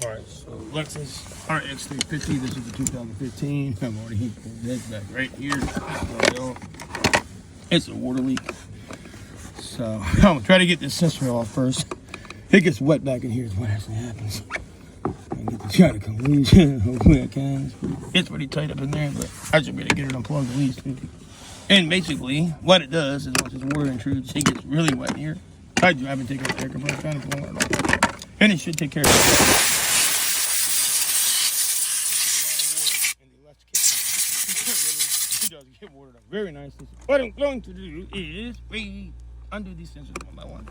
All right, so Lexus RX 350. This is the 2015. I'm already putting this back right here. It's a water leak. So I'm gonna try to get this sensor off first. If it gets wet back in here is what actually happens. I get this out of collision. Hopefully I can. It's pretty tight up in there, but I should be able to get it unplugged at least. And basically, what it does is once this water intrudes, it gets really wet in here. I drive and take out the air compressor, trying to blow it off. And it should take care of it. It does get watered up very nicely. What I'm going to do is undo these sensors one by one.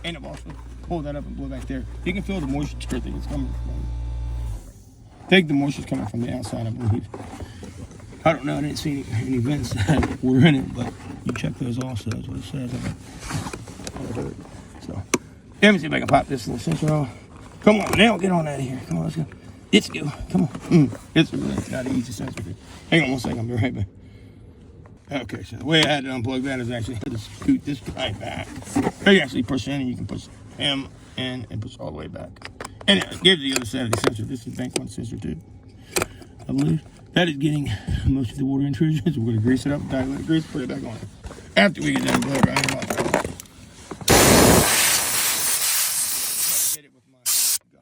And I'm also pull that up and blow back there. You can feel the moisture that it's coming from. I think the moisture's coming from the outside, I believe. I don't know, I didn't see any vents that had water in it, but you check those also, that's what it says. So, let me see if I can pop this little sensor off. Come on, now get on out of here. Come on, let's go. Let's go. Come on. It's really not an easy sensor. Hang on one second, I'll be right back. Okay, so the way I had to unplug that is actually to scoot this guy back. So you actually push in and you can push him in and push all the way back. And it gives the other side of the sensor. This is bank one sensor too, I believe. That is getting most of the water intrusions. So we're going to grease it up, Dielectric grease, put it back on. After we get done blow right off. Hit it with my gun.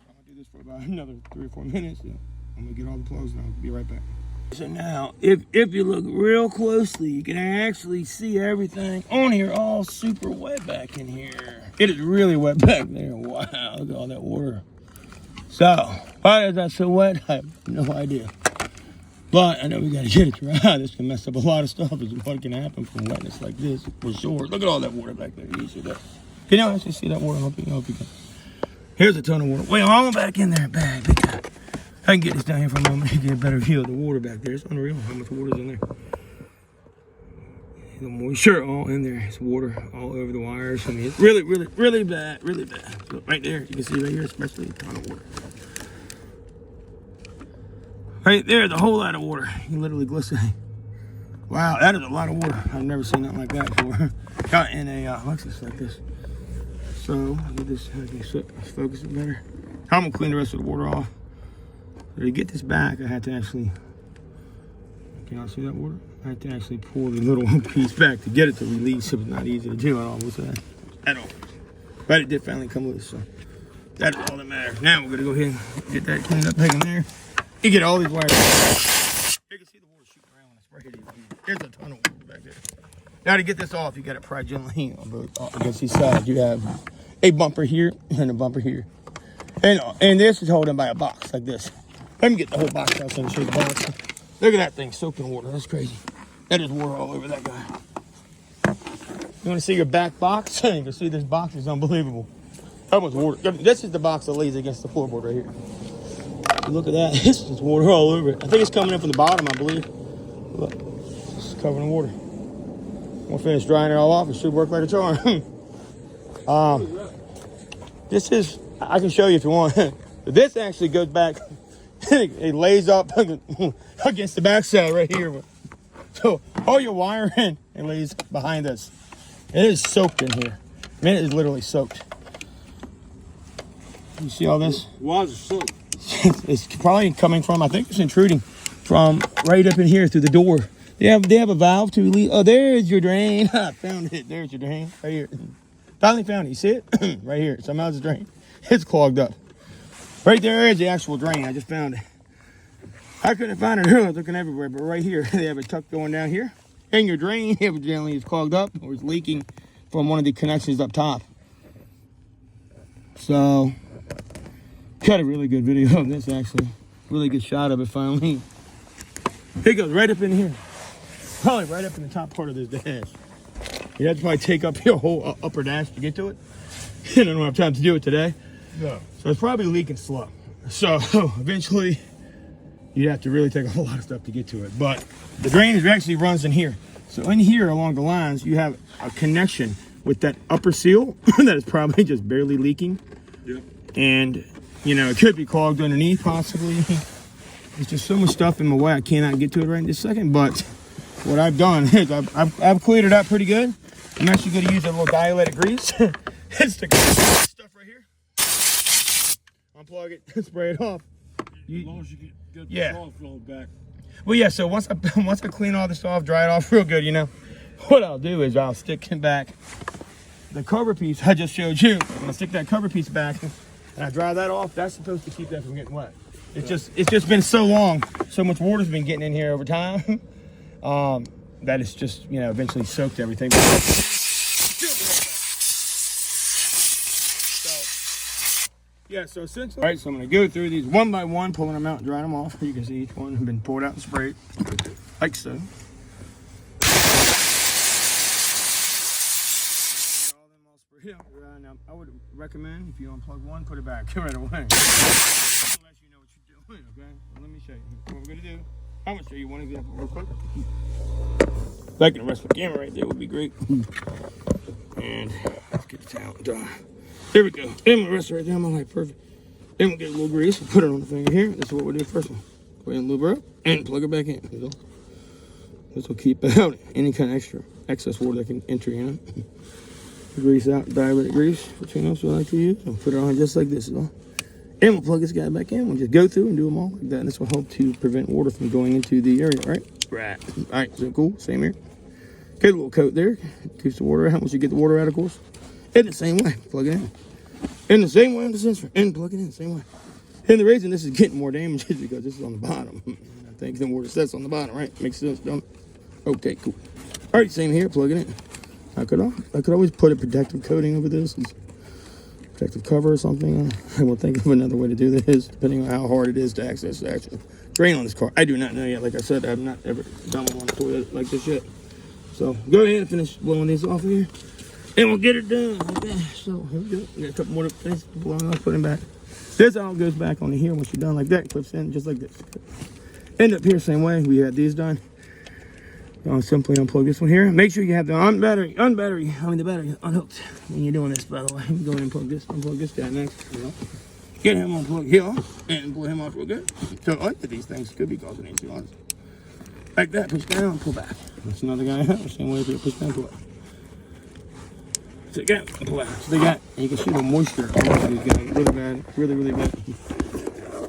I'm going to do this for about another 3 or 4 minutes. So I'm going to get all the plugs and I'll be right back. So now, if you look real closely, you can actually see everything on here all super wet back in here. It is really wet back there. Wow, look at all that water. So, why is that so wet? I have no idea. But I know we gotta get it dry. This can mess up a lot of stuff. Is what can happen from wetness like this, for sure. Look at all that water back there. You see that? Can you actually see that water? I hope you can. Here's a ton of water. Wait, all back in there, bag. I can get this down here for a moment to get a better view of the water back there. It's unreal how much water is in there. The moisture all in there. It's water all over the wires. I mean, it's really, really, really bad. Really bad. So right there, you can see right here, especially a ton of water. Right there, the whole lot of water. You can literally glisten. Wow, that is a lot of water. I've never seen nothing like that before. Got in a Lexus like this. So, get this, let's focus it better. I'm gonna clean the rest of the water off. To get this back, I had to actually, can y'all see that water? I had to actually pull the little piece back to get it to release. It was not easy to do at all. But it did finally come loose, so that's all that matters. Now we're gonna go ahead and get that cleaned up back in there. You get all these wires. You can see the water shooting around when I spray it. There's a ton of water back there. Now to get this off, you gotta pry gently against these sides. You have a bumper here and a bumper here. And this is holding by a box like this. Let me get the whole box out so I can show you the box. Look at that thing soaked in water. That's crazy. That is water all over that guy. You want to see your back box? You can see this box is unbelievable. How much water? This is the box that lays against the floorboard right here. Look at that. This is water all over it. I think it's coming in from the bottom, I believe. Look, it's covered in water. We'll finish drying it all off. It should work like a charm. This is, I can show you if you want. This actually goes back. It lays up against the backside right here. So all your wiring, it lays behind us. It is soaked in here. I mean, it is literally soaked. You see all this? Why is it soaked? It's probably coming from, I think it's intruding from right up in here through the door. They have a valve to release. Oh, there's your drain. I found it. There's your drain right here. Finally found it. You see it? Right here. Somehow it's a drain. It's clogged up. Right there is the actual drain. I just found it. I couldn't find it earlier. I was looking everywhere, but right here, they have a tuck going down here. And your drain evidently is clogged up or is leaking from one of the connections up top. So, got a really good video of this actually. Really good shot of it finally. It goes right up in here. Probably right up in the top part of this dash. You have to probably take up your whole upper dash to get to it. I don't have time to do it today. No. So it's probably leaking slow. So eventually you'd have to really take a whole lot of stuff to get to it. But the drainage actually runs in here. So in here along the lines, you have a connection with that upper seal that is probably just barely leaking. Yep. And, you know, it could be clogged underneath possibly. There's just so much stuff in my way, I cannot get to it right in this second. But what I've done is I've cleared it up pretty good. I'm actually going to use a little dielectric grease. It's the stuff right here. Unplug it, spray it off. As long as you get yeah. the salt flowed back. Well, yeah, so once I clean all this off, dry it off real good, you know, what I'll do is I'll stick back the cover piece I just showed you. I'm gonna stick that cover piece back and I dry that off. That's supposed to keep that from getting wet. It's just been so long, so much water's been getting in here over time, that it's just, you know, eventually soaked everything. Yeah, so essentially, all right, so I'm going to go through these one by one, pulling them out and drying them off. You can see each one has been pulled out and sprayed, like so. All them all sprayed out. Now, I would recommend, if you unplug one, put it back right away. Unless you know what you're doing, okay? Well, let me show you what we're going to do. I'm going to show you one example real quick. If I can rest the camera right there would be great. And let's get the towel dry. There we go. And my rest right there, I'm like perfect. Then we'll get a little grease, we'll put it on the finger here. This is what we'll do first one. Go ahead and lube her up and plug her back in. This will keep out any kind of excess water that can enter in. Grease out, dielectric grease, between us we like to use. We'll put it on just like this. And we'll plug this guy back in. We'll just go through and do them all like that. And this will help to prevent water from going into the area, right? Right. All right, so cool, same here. Get a little coat there, keeps the water out. Once you get the water out, of course. In the same way, plug it in. In the same way on the sensor, and plug it in the same way. And the reason this is getting more damage is because this is on the bottom. I think the water sets on the bottom, right? Makes sense, don't it? Okay, cool. All right, same here, plug it in. I could always put a protective coating over this, protective cover or something. I will think of another way to do this, depending on how hard it is to access the actual drain on this car. I do not know yet. Like I said, I've not ever done one on a toilet like this yet. So go ahead and finish blowing these off of here. And we'll get it done like that. So here we go. We got a couple more to finish blowing off, put them back. This all goes back on here once you're done like that. Clips in just like this. End up here same way. We had these done. I'll simply unplug this one here. Make sure you have the the battery unhooked when you're doing this, by the way. Go ahead and unplug this guy next. You know. Get him unplugged here and pull him off real good. So like these things could be causing issue on us. Like that, push down, pull back. That's another guy out. Same way if you push down, pull back. So again, pull out. So they got, and you can see the moisture on these guys. Really bad, really bad.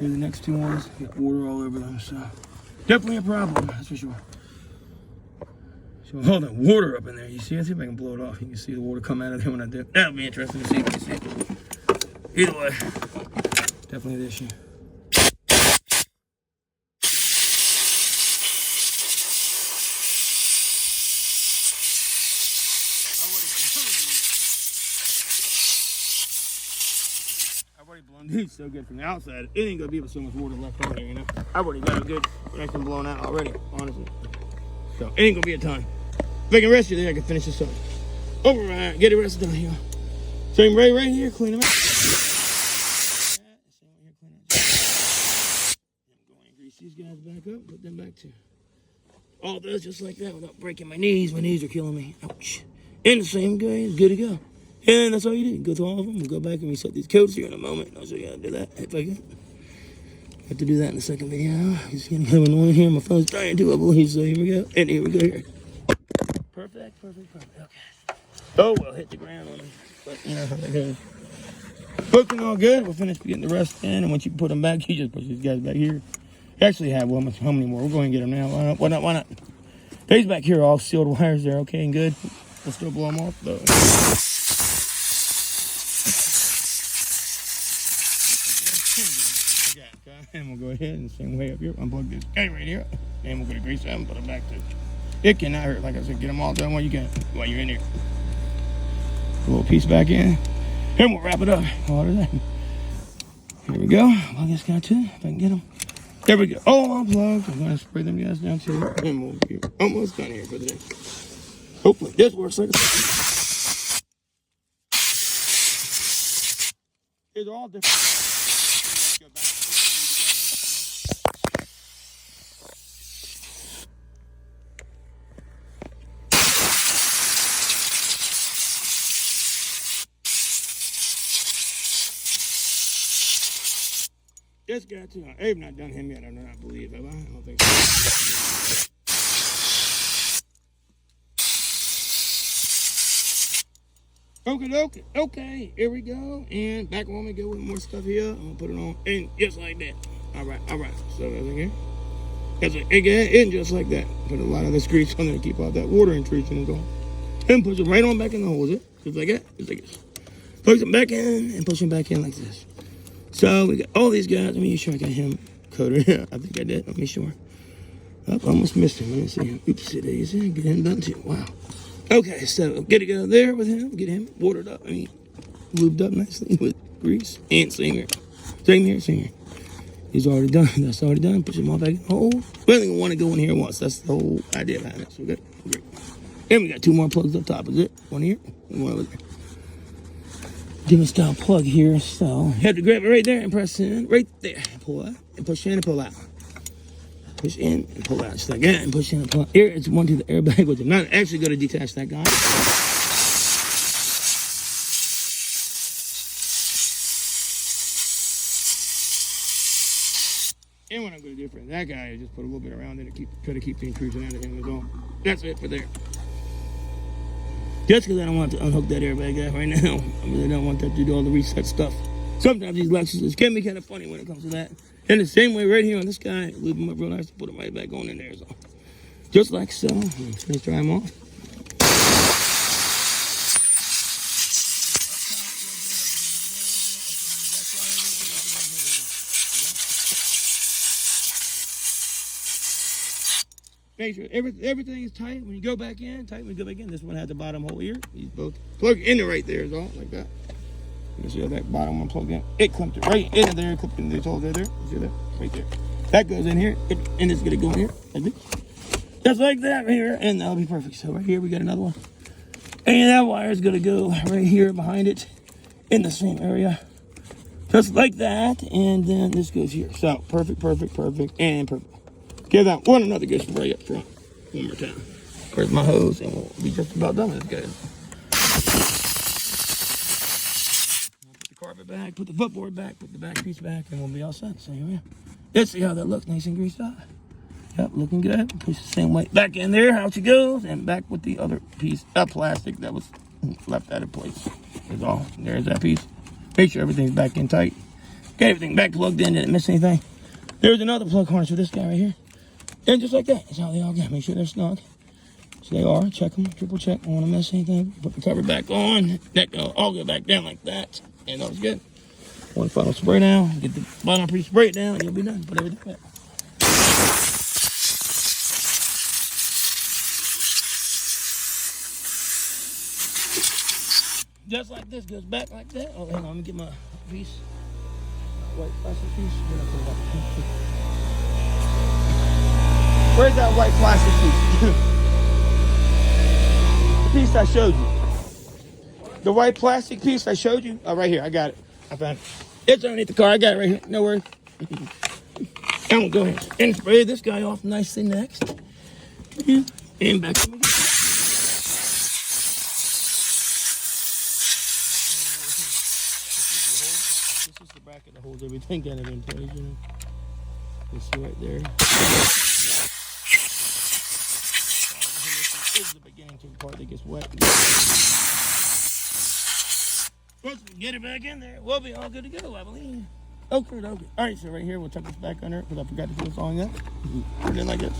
Here's the next two ones. Got water all over them, so definitely a problem, that's for sure. So hold the water up in there. You see? Let's see if I can blow it off. You can see the water come out of there when I do. That'll be interesting to see if you can see it. Either way, definitely the issue. I've already blown these so good from the outside. It ain't gonna be so much water left on there, you know. I've already got a good connection blown out already, honestly. So it ain't gonna be a ton. If I can rest you there, I can finish this up. Override, get the rest done here. Same right here, clean them out. Go and grease these guys back up, put them back too. All those just like that without breaking my knees. My knees are killing me. Ouch. And the same guy is good to go. And that's all you do. Go through all of them. We'll go back and reset these codes here in a moment. I'll show you how to do that if I can. I have to do that in the second video. It's getting kind of annoying here. My phone's dying too, I believe. So here we go. And here we go here. Perfect. Okay. Oh, well, hit the ground on them. But you know how that goes. Looking all good. We'll finish getting the rest in. And once you put them back, you just push these guys back here. You actually have, well, how many more? We're going to get them now. Why not? These back here are all sealed wires. They're okay and good. We'll still blow them off, though. And we'll go ahead and the same way up here, unplug this guy right here, and we're gonna grease that and put it back to. It cannot hurt, like I said, get them all done while you can, while you're in here. A little piece back in, and we'll wrap it up. All of that. Here we go. Plug this guy too, if I can get them. There we go. All unplugged. I'm gonna spray them guys down too, and we'll be almost done here for the day. Hopefully this works like a. It's all different. Let's go back. This guy too. I have not done him yet. I do not believe. Have I? I don't think so. Okay, okay, here we go. And back on we go with more stuff here. I'm gonna put it on, and just like that. All right. So that's again. That's it again, and just like that. Put a lot of the grease on there to keep out that water intrusion and go. And push it right on back in the hole, is it? Just like that, just like this. Push them back in and push them back in like this. So we got all these guys. Let me make sure I got him coated. Yeah, I think I did. Let me sure. Oh, almost missed him. Let me see. Oopsie daisy. Get him done too. Wow. Okay, so get to go there with him. Get him watered up. I mean, lubed up nicely with grease. And same here. Same here. He's already done. That's already done. Push him all back in the hole. We only want to go in here once. That's the whole idea behind it. So good. Great. And we got 2 more plugs up top. Is it? One here and one over there. Different style plug here. So you have to grab it right there and press in right there. Pull out and push in and pull out. Push in and pull out. Just like that and push in and pull out. Here, it's one to the airbag, which I'm not actually going to detach that guy. And what I'm going to do for that guy is just put a little bit around it to try to keep the intrusion out of him as well. That's it for there. Just because I don't want to unhook that airbag out right now. I really don't want that to do all the reset stuff. Sometimes these Lexuses can be kind of funny when it comes to that. And the same way right here on this guy, leave them up real nice to put them right back on in there. So, just like so. Let's try them off. Make sure everything is tight. When you go back in, tight when you go back in. This one has the bottom hole here. These both plug in there right there is all, like that. You can see how that bottom one plugged in. It clipped it right into there, clipped in these holes right there. You see that? Right there. That goes in here, and it's gonna go in here, like this. Just like that right here, and that'll be perfect. So right here we got another one. And that wire is gonna go right here behind it in the same area. Just like that, and then this goes here. So perfect, and perfect. Give that one another good spray up front. One more time. Where's my hose? And we'll be just about done with this, guys. Put the carpet back, put the footboard back, put the back piece back, and we'll be all set. So here we are. Let's see how that looks, nice and greased out. Yep, looking good. Push the same way back in there, how she goes, and back with the other piece of plastic that was left out of place. That's all. There's that piece. Make sure everything's back in tight. Get everything back plugged in, didn't miss anything. There's another plug harness for this guy right here. And just like that, that's how they all get. Make sure they're snug. So they are. Check them. Triple check. Don't want to miss anything. Put the cover back on. That go all go back down like that. And that was good. One final spray down. Get the bottom piece sprayed down, and you'll be done. Put everything back. Just like this, goes back like that. Oh, hang on. Let me get my piece. White plastic piece. Where's that white plastic piece? The piece I showed you. The white plastic piece I showed you. Oh, right here. I got it. I found it. It's underneath the car. I got it right here. No worries. I'm going to go ahead and spray this guy off nicely next. And back to me. This is the bracket that holds everything kind of in place, you know. You see right there. This is the beginning to the part that gets wet. Once we get it back in there, we'll be all good to go, I believe. Okay. All right, so right here, we'll tuck this back under because I forgot to put this on yet. Put it in like this.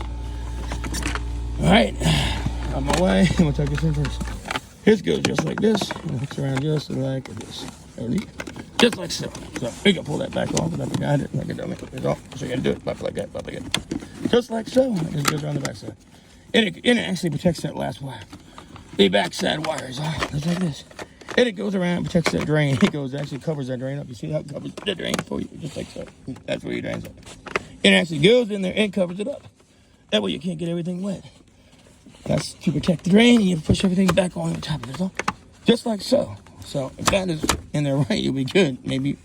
All right, on my way, I'm gonna tuck this in first. His goes just like this. And hooks around just like this. Just like so. So we can pull that back off, but I forgot it. Like a dummy. That's all. So you gotta do it. Pop like that. Pop like that. Just like so. It just goes around the back side. And it actually protects that last wire. The backside wire is off. Just like this. And it goes around and protects that drain. It actually covers that drain up. You see how it covers the drain for you? Just like so. That's where your drain's at. It actually goes in there and covers it up. That way you can't get everything wet. That's to protect the drain, and you push everything back on the top of it. Just like so. So if that is in there right, you'll be good. Maybe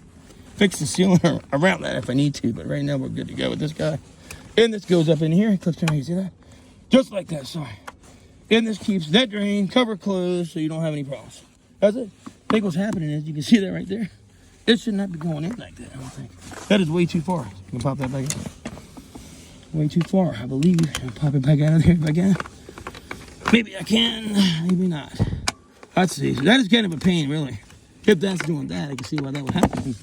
fix the ceiling around that if I need to. But right now we're good to go with this guy. And this goes up in here and clips in here. You see that? Just like that, sorry. And this keeps that drain cover closed so you don't have any problems. That's it. I think what's happening is, you can see that right there. It should not be going in like that, I don't think. That is way too far. You can pop that back in. Way too far, I believe. I'll pop it back out of there if I can. Maybe I can, maybe not. That's easy. That is kind of a pain, really. If that's doing that, I can see why that would happen.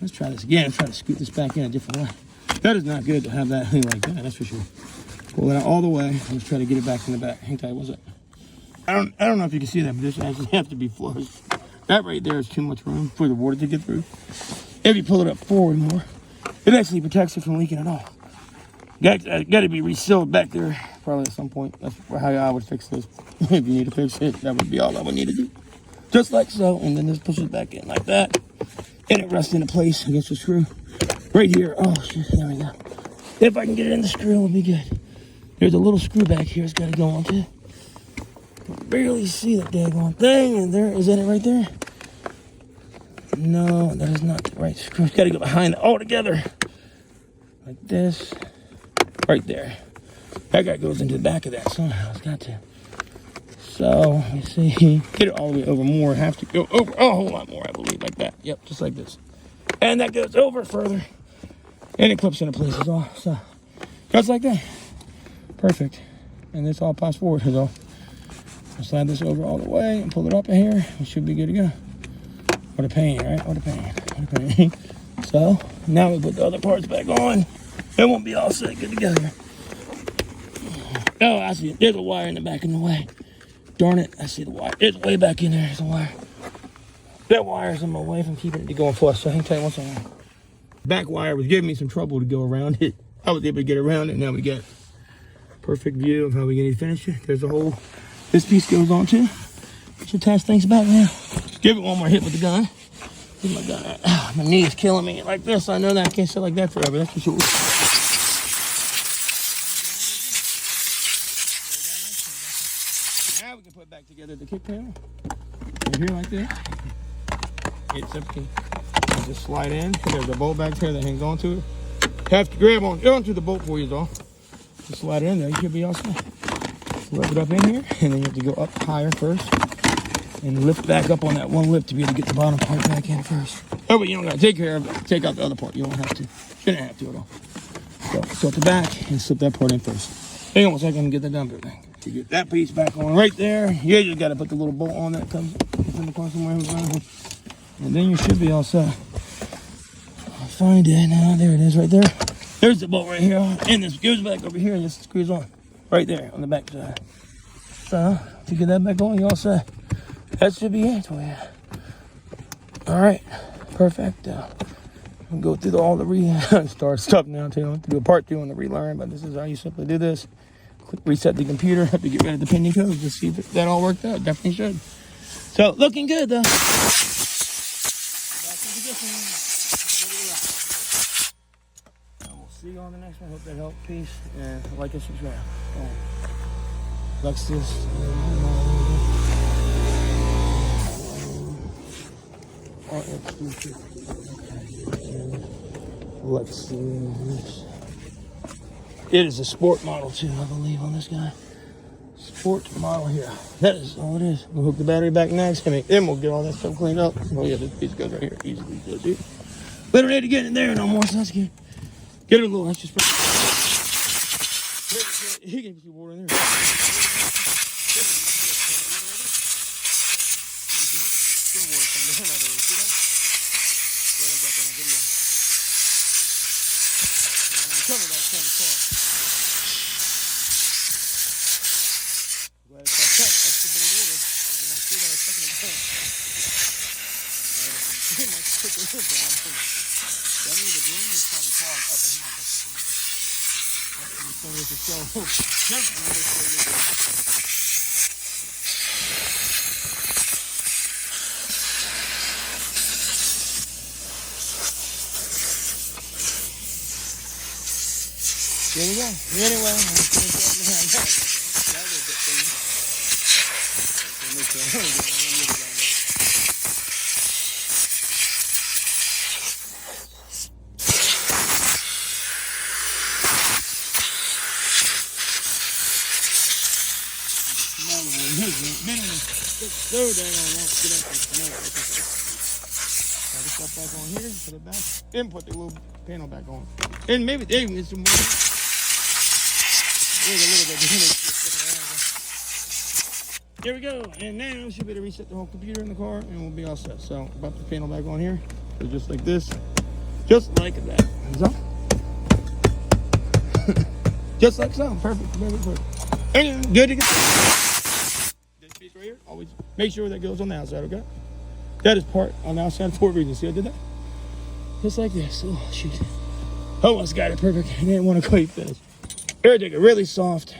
Let's try this again. Try to scoot this back in a different way. That is not good to have that thing like that, that's for sure. Pull it out all the way. Let's try to get it back in the back. Hang tight, what's that? I don't know if you can see that, but this actually has to be flush. That right there is too much room for the water to get through. If you pull it up forward more, it actually protects it from leaking at all. Got to be resealed back there probably at some point. That's how I would fix this. If you need to fix it, that would be all I would need to do. Just like so, and then just push it back in like that. And it rests into place against the screw. Right here. Oh, shit, there we go. If I can get it in the screw, it'll be good. There's a little screw back here it's got to go on too. Barely see that daggone thing. And there, is that it right there? No, that is not the right screw. It's got to go behind it altogether. Like this. Right there. That guy goes into the back of that somehow. It's got to. So, let me see. Get it all the way over more. Have to go over a whole lot more, I believe. Like that. Yep, just like this. And that goes over further. And it clips into place as well. So, just like that. Perfect. And this all pops forward as well. I'll slide this over all the way and pull it up in here. We should be good to go. What a pain, right? What a pain. What a pain. So, now we put the other parts back on. It won't be all set good together. Oh, I see it. There's a wire in the back in the way. Darn it. I see the wire. It's way back in there. There's a wire. That wire's in my way from keeping it going flush. So I can tell you what's on. Back wire was giving me some trouble to go around it. I was able to get around it. Now we got perfect view of how we're going to finish it. There's a hole. This piece goes on too. Should attach things back now. Give it one more hit with the gun. Get my gun out. Oh, my knee is killing me like this. I know that I can't sit like that forever. That's for sure. Now we can put back together the kick panel. Right here like that. It's empty. Just slide in. There's a bolt back there that hangs onto it. Have to grab onto the bolt for you though. Just slide it in there. You should be all set. Rub it up in here, and then you have to go up higher first and lift back up on that one lip to be able to get the bottom part back in first. Oh, but you don't got to take care of it. Take out the other part. You don't have to. Shouldn't have to at all. So, tilt the back and slip that part in first. Hang on a second and get that done. To get that piece back on right there, you just got to put the little bolt on that comes in the corner somewhere. And then you should be all set. I'll find it now. There it is right there. There's the bolt right here. And this goes back over here and just screws on. Right there on the back side. So, to get that back on, you all set. That should be it for you. Alright, perfect. I'll go through all the restart stuff now too. I have to do a part 2 on the relearn, but this is how you simply do this. Click reset the computer, have to get rid of the pending code to see if that all worked out. Definitely should. So, looking good though. Back in position. See you on the next one. Hope that helped. Peace. And like and subscribe. Lexus. RX. Lexus. It is a sport model too, I believe, on this guy. Sport model here. That is all it is. We'll hook the battery back next. And then we'll get all that stuff cleaned up. Oh yeah, this piece goes right here. Easily good, dude. We don't need to get in there no more, so that's good. Get it a little extra spray. He can put water in there. Cover that kind of car. Glad it's like that. That's a bit of water. You might see that a second ago. It might stick a little bit. That means the drain is probably clogged up and down. That's the thing. There we go. Anyway, I'm just going to get that little bit thing. So dang on that. Get up and smoke. Put this stuff back on here, put it back, and put the little panel back on. And maybe there is some more. There's a little bit. There we go. And now we should be able to reset the whole computer in the car and we'll be all set. So I'll put the panel back on here. So just like this. Just like that. So. Just like so. Perfect. And good to go. This piece right here, always make sure that goes on the outside, okay? That is part on the outside for a reason. See, I did that? Just like this. Oh, shoot. Almost got it perfect. I didn't want to quite finish. Here, take a really soft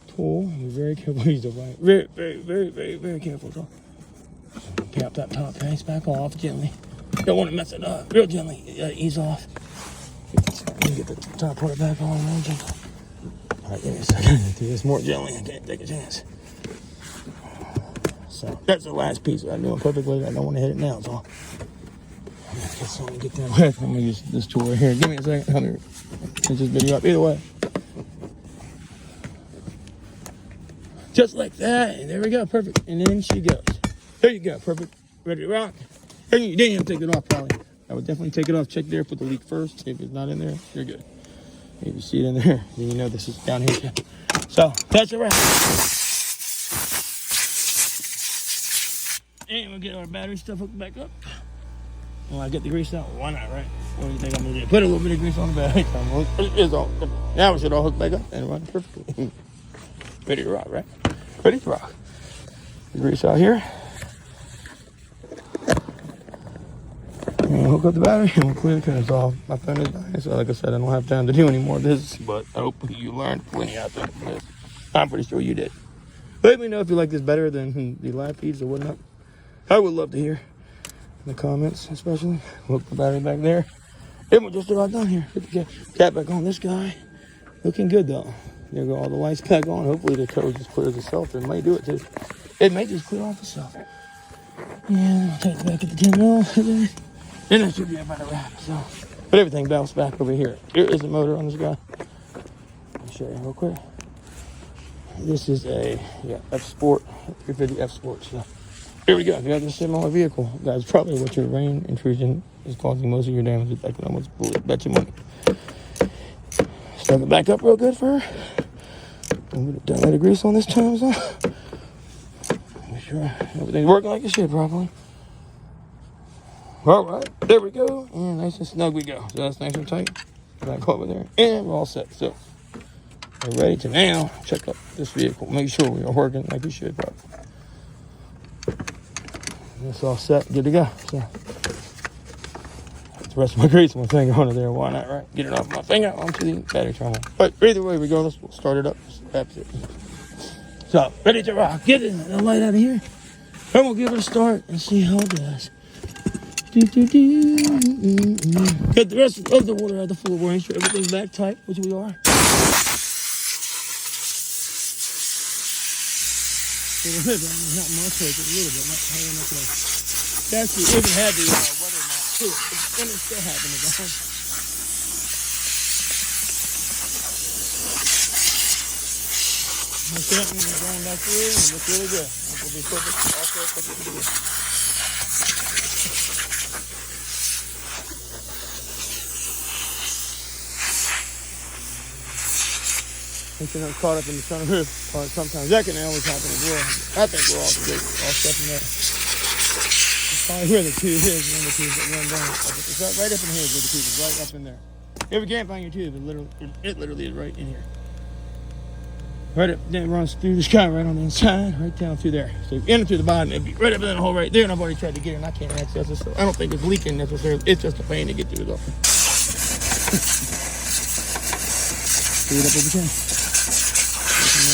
tool. Be very careful. Use the right. Very careful. So, pop that top face back off gently. Don't want to mess it up. Real gently. Ease off. Get the top part back on. Real gentle. All right, give me a second. Do this more gently. I can't take a chance. So that's the last piece. I'm doing perfectly. I don't want to hit it now. So I'm gonna get something to get that with. I'm gonna use this tool right here. Give me a second. Help me finish this video up. Either way. Just like that, and there we go, perfect. And then she goes. There you go, perfect. Ready to rock. And you didn't have to take it off, probably. I would definitely take it off. Check there, put the leak first. If it's not in there, you're good. If you see it in there, then you know this is down here. So that's a wrap. And we'll get our battery stuff hooked back up. Well, I get the grease out. Why not, right? What do you think I'm gonna do? Put a little bit of grease on the battery. It's all. Now we should all hook back up and run perfectly. Ready to rock, right? Ready to rock. The grease out here. And hook up the battery and we'll clear the cutters off. My phone is dying, so like I said, I don't have time to do any more of this, but I hope you learned plenty out there from this. I'm pretty sure you did. Let me know if you like this better than the live feeds or whatnot. I would love to hear in the comments, especially. Hook the battery back there. And we're just about done here. Get the cap back on this guy. Looking good though. There go all the lights back on. Hopefully the code just clears itself. It might do it too. It may just clear off itself. Yeah, I'll take it back at the 10 mil. Then that should be about a wrap. So, but everything bounced back over here. Here is the motor on this guy. Let me show you real quick. This is a F Sport, 350 F Sport. So here we go. If you have this similar vehicle, that's probably what your rain intrusion is causing most of your damage. I can almost bet you money. Start it back up real good for her. I'm gonna dump the grease on this time, so make sure everything's working like it should properly. All right, there we go. And nice and snug we go. So that's nice and tight. Back over there, and we're all set. So we're ready to now check up this vehicle. Make sure we are working like we should properly. It's all set, good to go. So the rest of my grease, my finger on it there. Why not, right? Get it off my finger onto the battery terminal. But either way, regardless, we'll start it up. That's it. So, ready to rock. Get the light out of here. And we'll give it a start and see how it does. Get the rest of the water out of the floorboard. Make sure everything's back tight, which we are. Not much, a little bit, not high enough. Actually, even had the weather mat too, and it's still happening. My fountain is going back through, and it looks really good. It will be perfect. Also, perfect to do. If you're not caught up in the sunroof, or sometimes that can always happen as well. I think we're all good, all stuff in there. It's probably where the tube is, one of the tubes that run down. It's right up in here is where the tube is, right up in there. If you can't find your tube, it literally is right in here. Right up, then it runs through the sky, right on the inside, right down through there. So in through the bottom, it'd be right up in that hole right there, and I've already tried to get it, and I can't access it, so I don't think it's leaking necessarily. It's just a pain to get through it all. Speed up if you can.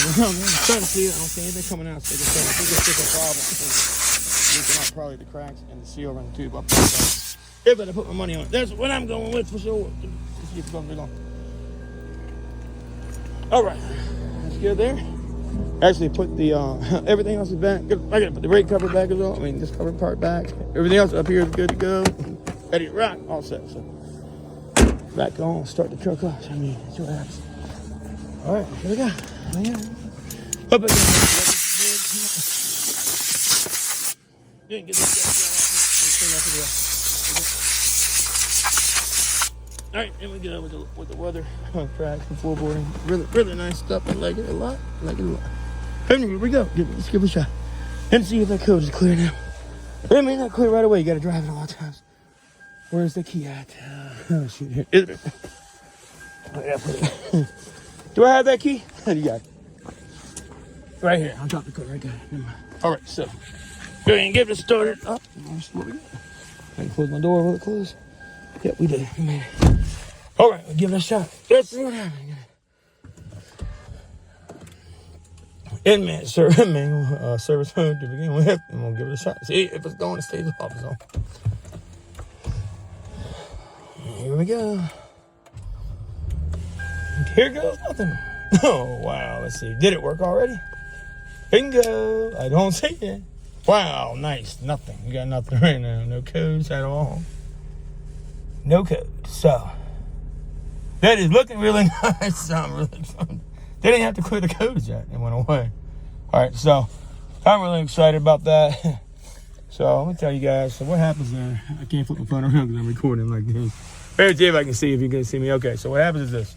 I'm trying to see it. I don't see anything coming out. So I think it's just a problem. Leaking out probably the cracks and the seal around the tube up. If I put my money on it, that's what I'm going with for sure. Let's see if it's going to be long. All right, let's get there. Actually, put the everything else is back. I got to put the brake cover back as well. I mean, this cover part back. Everything else up here is good to go. Ready to rock. All set. So back on. Start the truck up. I mean, that's what happens. All right, here we go. Yeah. Up again. Get this all right, and we get over with the weather cracks and floorboarding. Really nice stuff. I like it a lot. Henry, here we go. Let's give it a shot. And see if that code is clear now. It may not clear right away. You got to drive it a lot of times. Where's the key at? Oh, shoot. Here. Is it? Where did I put it? Do I have that key? You got it. Right here. I'll drop the code right there. All right, so go ahead and get it started up. What we got? I can close my door. Will it close? Yep, we did. We made it. All right, we'll give it a shot. Let's see what happens. Inmate manual service mode to begin with, and we'll give it a shot. See if it's going, it stays off. So here we go. Here goes nothing. Oh wow, let's see. Did it work already? Bingo! I don't see it. Wow, nice. Nothing. We got nothing right now. No codes at all. No code. So that is looking really nice. I'm really fun. They didn't have to clear the codes yet. It went away. All right, so I'm really excited about that. So let me tell you guys. So what happens there? I can't flip my phone around because I'm recording like this. Maybe see if I can see if you can see me. Okay, so what happens is this.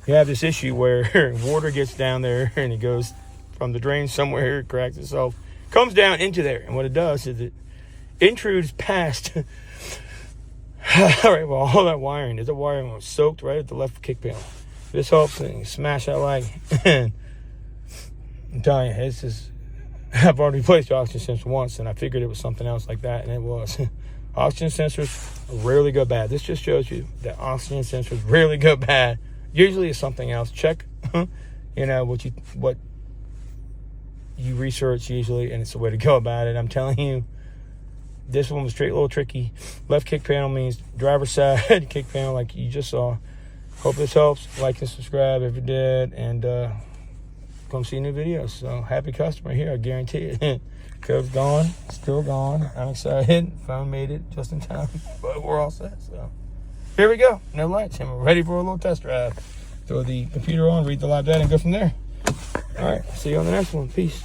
You have this issue where water gets down there and it goes from the drain somewhere, it cracks itself, comes down into there. And what it does is it intrudes past. All right, well, all that wiring, there's a wiring was soaked right at the left kick panel. This helps and smash that light. And I'm telling you, it's just, I've already replaced the oxygen sensor once, and I figured it was something else like that, and it was. Oxygen sensors rarely go bad. This just shows you that oxygen sensors rarely go bad. Usually it's something else. Check, what you research usually, and it's the way to go about it. I'm telling you, this one was straight a little tricky. Left kick panel means driver's side kick panel, like you just saw. Hope this helps. Like and subscribe if you did, and come see new videos. So happy customer here, I guarantee it. Code's gone, still gone. I'm excited. Phone made it just in time, but we're all set. So here we go. No lights, and we're ready for a little test drive. Throw the computer on, read the live data, and go from there. All right, see you on the next one. Peace.